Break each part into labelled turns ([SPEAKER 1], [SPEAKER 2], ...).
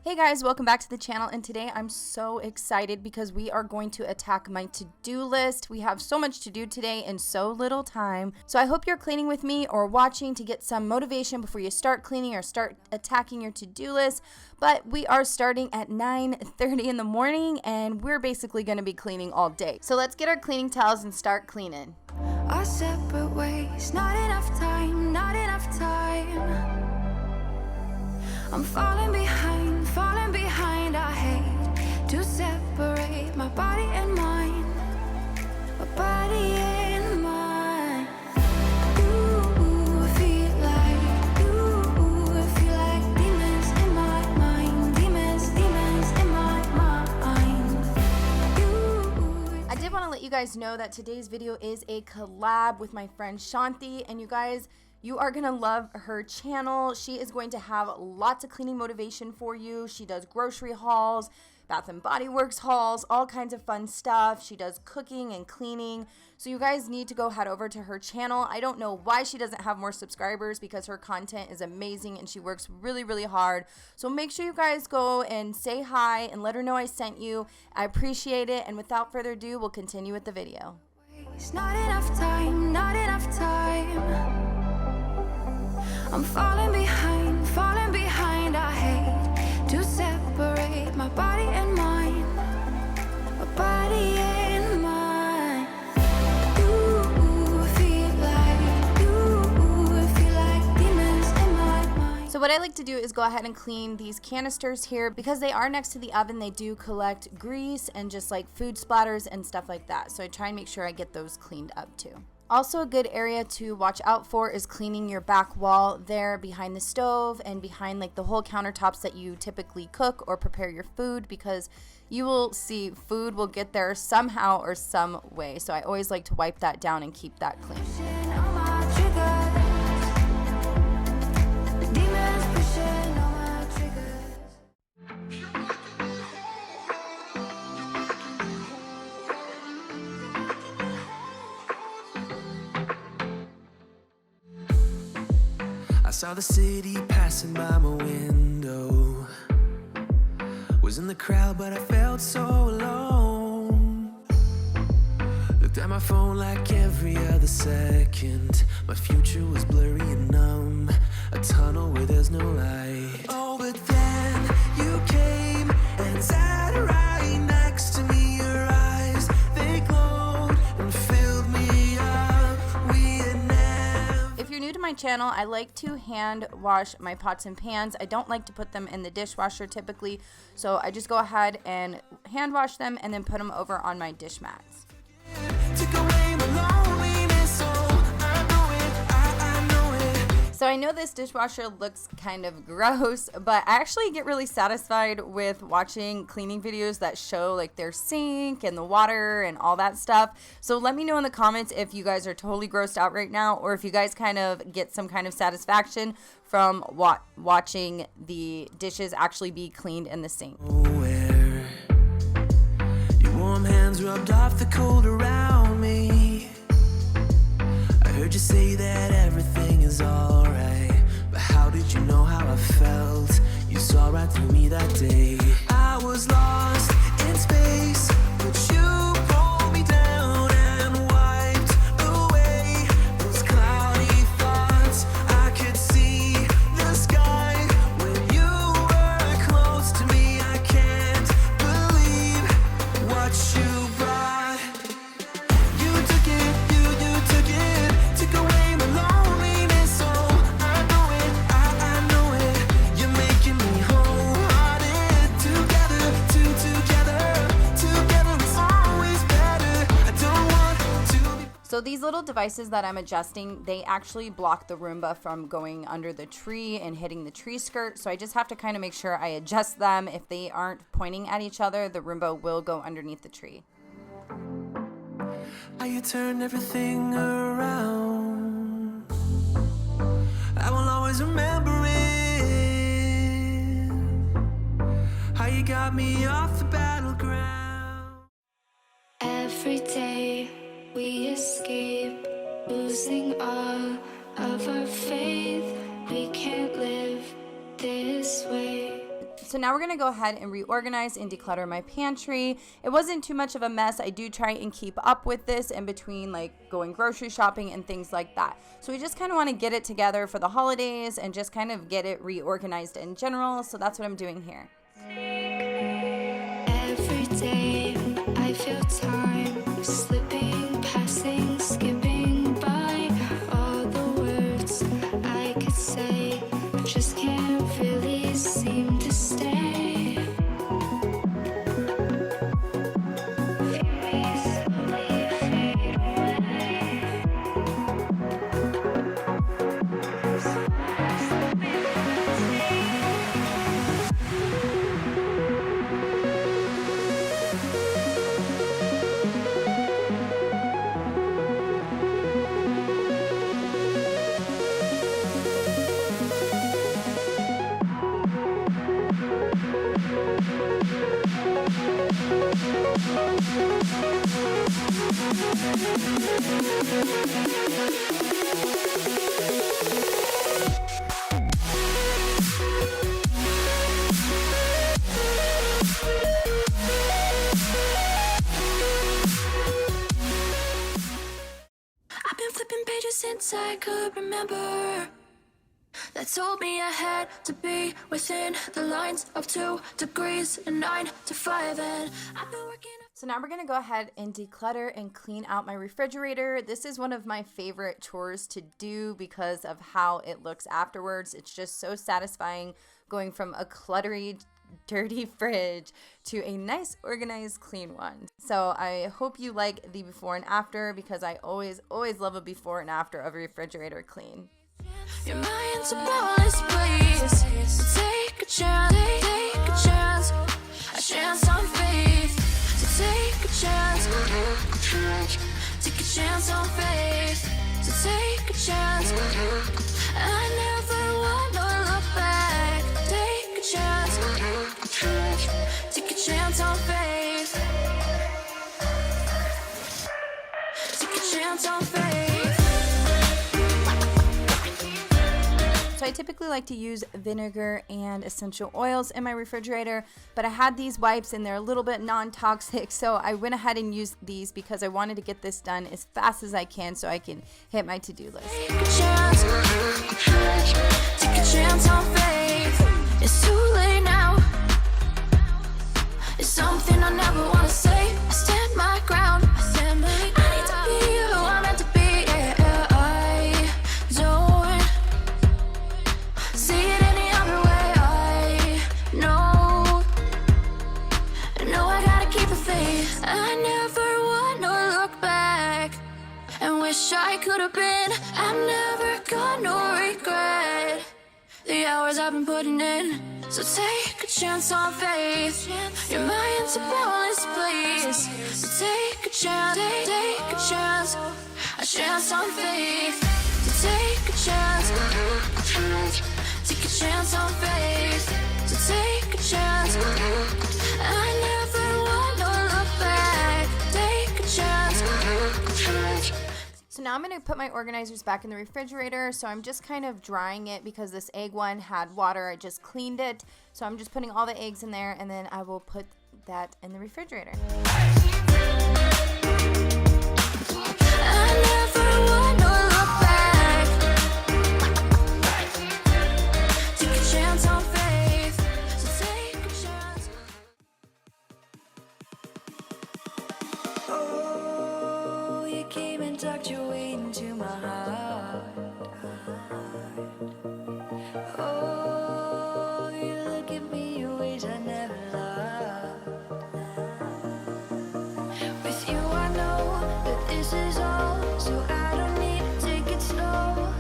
[SPEAKER 1] Hey guys, welcome back to the channel, and today I'm so excited because we are going to attack my to-do list. We have so much to do today in so little time. So I hope you're cleaning with me or watching to get some motivation before you start cleaning or start attacking your to-do list. But we are starting at 9:30 in the morning and we're basically going to be cleaning all day. So let's get our cleaning towels and start cleaning.
[SPEAKER 2] Our separate ways, not enough time, not enough time. I'm falling behind, I hate to separate my body and mind, my body and mind. I feel like demons in my mind, demons in my mind.
[SPEAKER 1] I did want to let you guys know that today's video is a collab with my friend Shanti, and you guys, you are going to love her channel. She is going to have lots of cleaning motivation for you. She does grocery hauls, Bath and Body Works hauls, all kinds of fun stuff. She does cooking and cleaning. So you guys need to go head over to her channel. I don't know why she doesn't have more subscribers because her content is amazing and she works really, really hard. So make sure you guys go and say hi and let her know I sent you. I appreciate it. And without further ado, we'll continue with the video.
[SPEAKER 2] Not enough time, not enough time. I'm falling behind, I hate to separate my body and mind, my body and mind. I feel like demons in my mind.
[SPEAKER 1] So what I like to do is go ahead and clean these canisters here because they are next to the oven. They do collect grease and just like food splatters and stuff like that. So I try and make sure I get those cleaned up too. Also, a good area to watch out for is cleaning your back wall there behind the stove and behind like the whole countertops that you typically cook or prepare your food, because you will see food will get there somehow or some way. So I always like to wipe that down and keep that clean.
[SPEAKER 3] I saw the city passing by my window. Was in the crowd, but I felt so alone. Looked at my phone like every other second. My future was blurry and numb, a tunnel where there's no light. Oh, but then you came and sat right next to me. Your eyes, they glowed and filled me up. We had never.
[SPEAKER 1] If you're new to my channel, I like to hand wash my pots and pans. I don't like to put them in the dishwasher typically, so I just go ahead and hand wash them and then put them over on my dish mats. So I know this dishwasher looks kind of gross, but I actually get really satisfied with watching cleaning videos that show like their sink and the water and all that stuff. So let me know in the comments if you guys are totally grossed out right now, or if you guys kind of get some kind of satisfaction from watching the dishes actually be cleaned in the sink.
[SPEAKER 3] Where your warm hands rubbed off the cold around me. I heard you say that everything is alright, but how did you know how I felt? You saw right through me that day. I was lost in space, but you pulled me down and wiped away those cloudy thoughts. I could see the sky when you were close to me. I can't believe what you brought. You took it, you took it, took away my loneliness. Oh, I know it, I know it. You're making me wholehearted. Together it's always better. I don't want to be.
[SPEAKER 1] So these little devices that I'm adjusting, they actually block the Roomba from going under the tree and hitting the tree skirt. So I just have to kind of make sure I adjust them. If they aren't pointing at each other, the Roomba will go underneath the tree.
[SPEAKER 3] How you turned everything around. I will always remember it. How you got me off the battleground.
[SPEAKER 2] Every day we escape, losing all of our faith. We can't live this way.
[SPEAKER 1] So now we're going to go ahead and reorganize and declutter my pantry. It wasn't too much of a mess. I do try and keep up with this in between like going grocery shopping and things like that. So we just kind of want to get it together for the holidays and just kind of get it reorganized in general. So that's what I'm doing here.
[SPEAKER 2] Every day I feel time slipping, passing, skipping by. All the words I could say just can't really seem to stay. I've been flipping pages since I could remember. That told me I had to be within the lines of 2 degrees and 9 to 5, and I've been working.
[SPEAKER 1] So now we're going to go ahead and declutter and clean out my refrigerator. This is one of my favorite chores to do because of how it looks afterwards. It's just so satisfying going from a cluttery, dirty fridge to a nice, organized, clean one. So I hope you like the before and after because I always love a before and after of a refrigerator clean.
[SPEAKER 2] Your mind's a bonus, please. So take a chance, a chance on faith. So take a chance on faith. So take a chance. I never wanna look back. Take a chance on faith. Take a chance on faith.
[SPEAKER 1] So I typically like to use vinegar and essential oils in my refrigerator, but I had these wipes and they're a little bit non-toxic, so I went ahead and used these because I wanted to get this done as fast as I can so I can hit my to-do list.
[SPEAKER 2] Take a chance on faith. It's too late now. It's something I never wanna say. I stand my ground. I need to be who I'm meant to be. Yeah, I don't see it any other way. I know I gotta keep the faith. I never wanna look back and wish I could have been. I'm never gonna regret the hours I've been putting in. So take a chance on faith. Your mind's a bonus, please. So take a chance, a chance on faith. So take a chance on faith. So take a chance. I never wanna look back. Take a chance.
[SPEAKER 1] So now I'm going to put my organizers back in the refrigerator. So I'm just kind of drying it because this egg one had water. I just cleaned it. So I'm just putting all the eggs in there and then I will put that in the refrigerator.
[SPEAKER 2] I never wanna look back. Take a chance on faith. So take a chance. Oh, you came and tucked your way into my heart. Oh, you look at me in ways I never loved. With you I know that this is all, so I don't need to take it slow.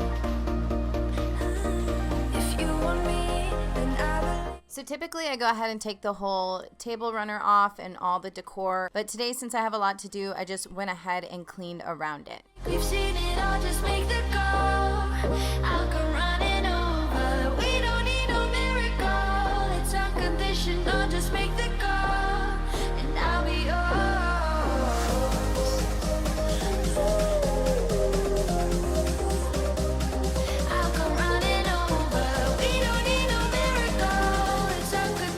[SPEAKER 2] If you want me, then I believe.
[SPEAKER 1] So typically I go ahead and take the whole table runner off and all the decor. But today, since I have a lot to do, I just went ahead and cleaned around it.
[SPEAKER 2] We've seen it all, just make the call. I'll come running over. We don't need no miracle. It's unconditional, just make the call, and I'll be yours. I'll come running over. We don't need no miracle. It's unconditional.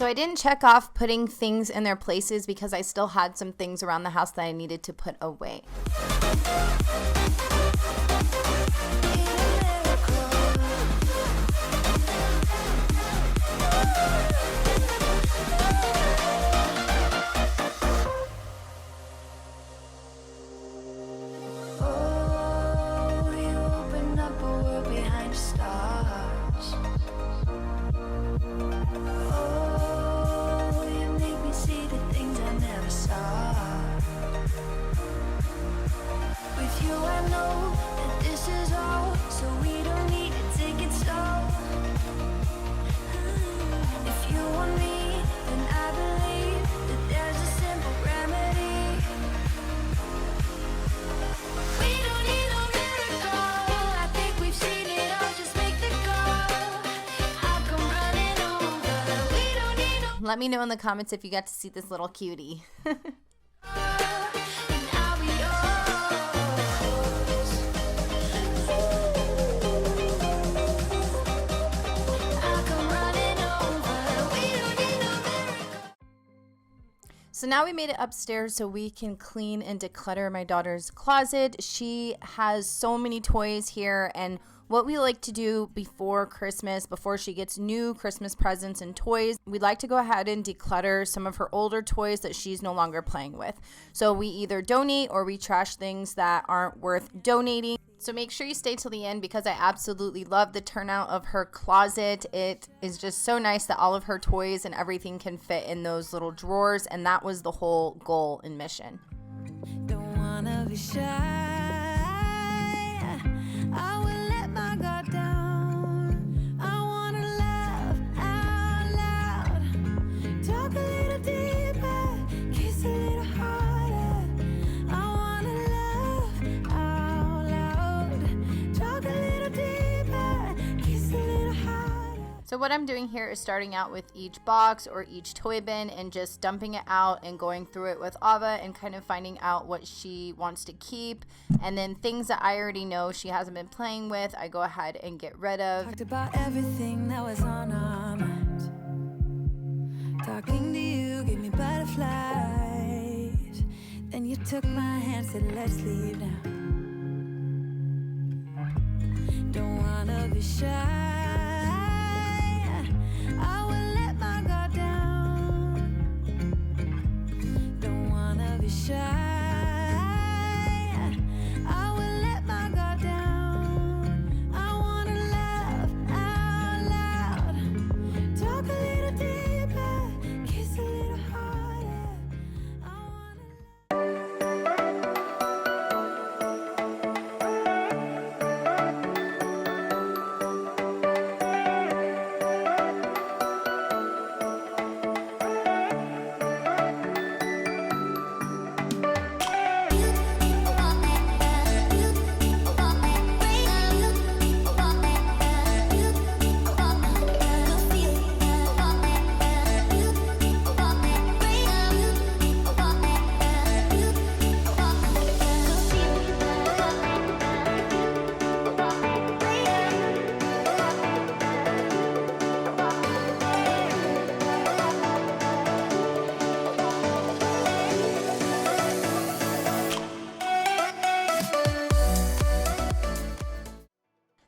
[SPEAKER 1] So I didn't check off putting things in their places because I still had some things around the house that I needed to put away. Let me know in the comments if you got to see this little cutie. So now we made it upstairs so we can clean and declutter my daughter's closet. She has so many toys here, and what we like to do before Christmas, before she gets new Christmas presents and toys, we'd like to go ahead and declutter some of her older toys that she's no longer playing with. So we either donate or we trash things that aren't worth donating. So make sure you stay till the end because I absolutely love the turnout of her closet. It is just so nice that all of her toys and everything can fit in those little drawers, and that was the whole goal and mission.
[SPEAKER 3] Don't wanna be shy. I will let my guard down. I wanna laugh out loud. Talk a little deeper, kiss a little harder. I wanna laugh out loud. Talk a little deeper, kiss a little harder.
[SPEAKER 1] So what I'm doing here is starting out with each box or each toy bin and just dumping it out and going through it with Ava and kind of finding out what she wants to keep. And then things that I already know she hasn't been playing with, I go ahead and get rid of.
[SPEAKER 3] Talked about everything that was on our mind. Talking to you gave me butterflies. Then you took my hand, said let's leave now. Don't wanna be shy. I will let my guard down. Don't wanna be shy.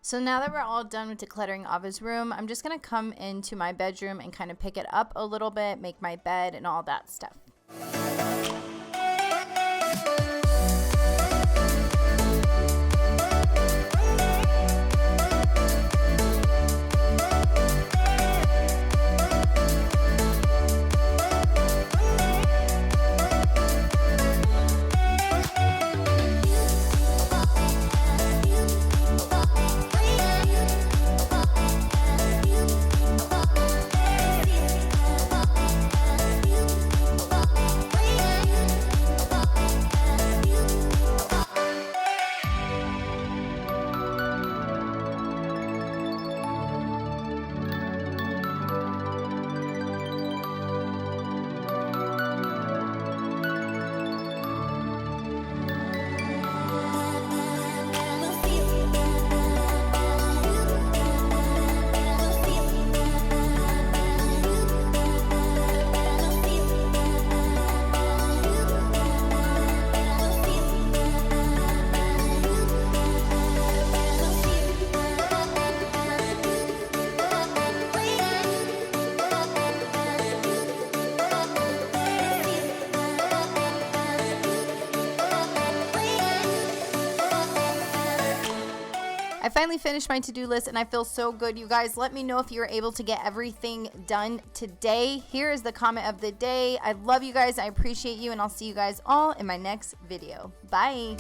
[SPEAKER 1] So now that we're all done with decluttering Ava's room, I'm just going to come into my bedroom and kind of pick it up a little bit, make my bed and all that stuff. finally finished my to-do list and I feel so good. You guys, let me know if you're able to get everything done today. Here is the comment of the day. I love you guys. I appreciate you, and I'll see you guys all in my next video. Bye.